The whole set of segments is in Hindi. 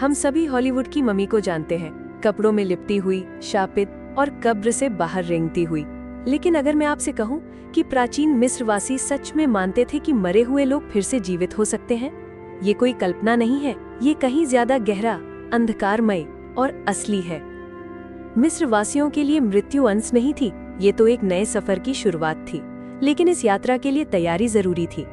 हम सभी हॉलीवुड की मम्मी को जानते हैं, कपड़ों में लिपटी हुई, शापित और कब्र से बाहर रेंगती हुई। लेकिन अगर मैं आपसे कहूं कि प्राचीन मिस्रवासी सच में मानते थे कि मरे हुए लोग फिर से जीवित हो सकते हैं, ये कोई कल्पना नहीं है, ये कहीं ज्यादा गहरा, अंधकारमय और असली है। मिस्रवासियों के लिए मृत्यु अंत नहीं थी, ये तो एक नए सफर की शुरुआत थी। लेकिन इस यात्रा के लिए तैयारी जरूरी थी।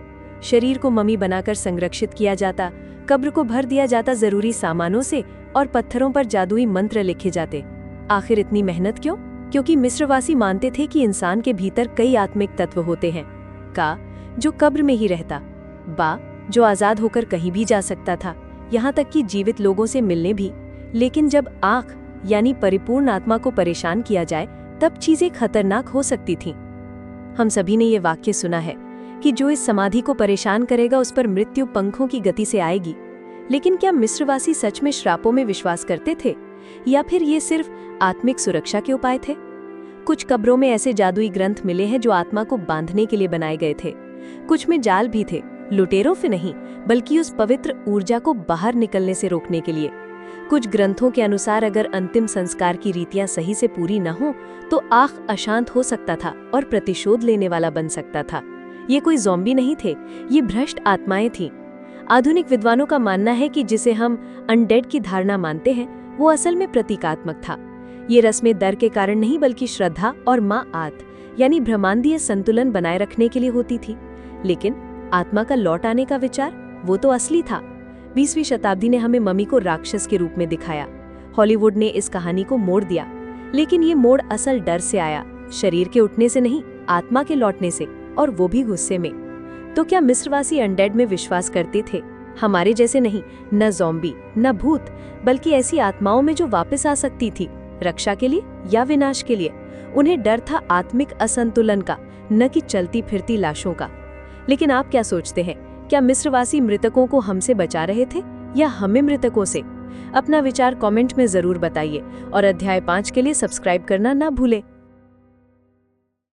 शरीर को मम्मी बनाकर संरक्षित किया जाता, कब्र को भर दिया जाता जरूरी सामानों से और पत्थरों पर जादुई मंत्र लिखे जाते। आखिर इतनी मेहनत क्यों? क्योंकि मिस्रवासी मानते थे कि इंसान के भीतर कई आत्मिक तत्व होते हैं। का, जो कब्र में ही रहता। बा, जो आजाद होकर कहीं भी जा सकता था, यहाँ तक कि जीवित लोगों से मिलने भी। लेकिन जब आँख यानी परिपूर्ण आत्मा को परेशान किया जाए, तब चीजें खतरनाक हो सकती थीं। हम सभी ने ये वाक्य सुना है कि जो इस समाधि को परेशान करेगा उस पर मृत्यु पंखों की गति से आएगी। लेकिन क्या मिस्रवासी सच में श्रापों में विश्वास करते थे, या फिर ये सिर्फ आत्मिक सुरक्षा के उपाय थे? कुछ कब्रों में ऐसे जादुई ग्रंथ मिले हैं जो आत्मा को बांधने के लिए बनाए गए थे। कुछ में जाल भी थे, लुटेरों से नहीं, बल्कि उस पवित्र ऊर्जा को बाहर निकलने से रोकने के लिए। कुछ ग्रंथों के अनुसार अगर अंतिम संस्कार की रीतियां सही से पूरी न हो तो आँख अशांत हो सकता था और प्रतिशोध लेने वाला बन सकता था। ये कोई ज़ॉम्बी नहीं थे, ये भ्रष्ट आत्माएं थीं। आधुनिक विद्वानों का मानना है कि जिसे हम अनडेड की धारणा मानते हैं, वो असल में प्रतीकात्मक था। ये रस्में डर के कारण नहीं, बल्कि श्रद्धा और माँ आत यानी ब्रह्मांडीय संतुलन बनाए रखने के लिए होती थी। लेकिन आत्मा का लौट आने का विचार, वो तो असली था। 20वीं शताब्दी ने हमें मम्मी को राक्षस के रूप में दिखाया। हॉलीवुड ने इस कहानी को मोड़ दिया, लेकिन ये मोड़ असल डर से आया, शरीर के उठने से नहीं, आत्मा के लौटने से, और वो भी गुस्से में। तो क्या मिस्रवासी अनडेड में विश्वास करते थे? हमारे जैसे नहीं, न ज़ॉम्बी न भूत, बल्कि ऐसी आत्माओं में जो वापस आ सकती थी, रक्षा के लिए या विनाश के लिए। उन्हें डर था आत्मिक असंतुलन का, न कि चलती फिरती लाशों का। लेकिन आप क्या सोचते हैं, क्या मिस्रवासी मृतकों को हमसे बचा रहे थे या हमें मृतकों से? अपना विचार कमेंट में जरूर बताइए और अध्याय 5 के लिए सब्सक्राइब करना ना भूलें।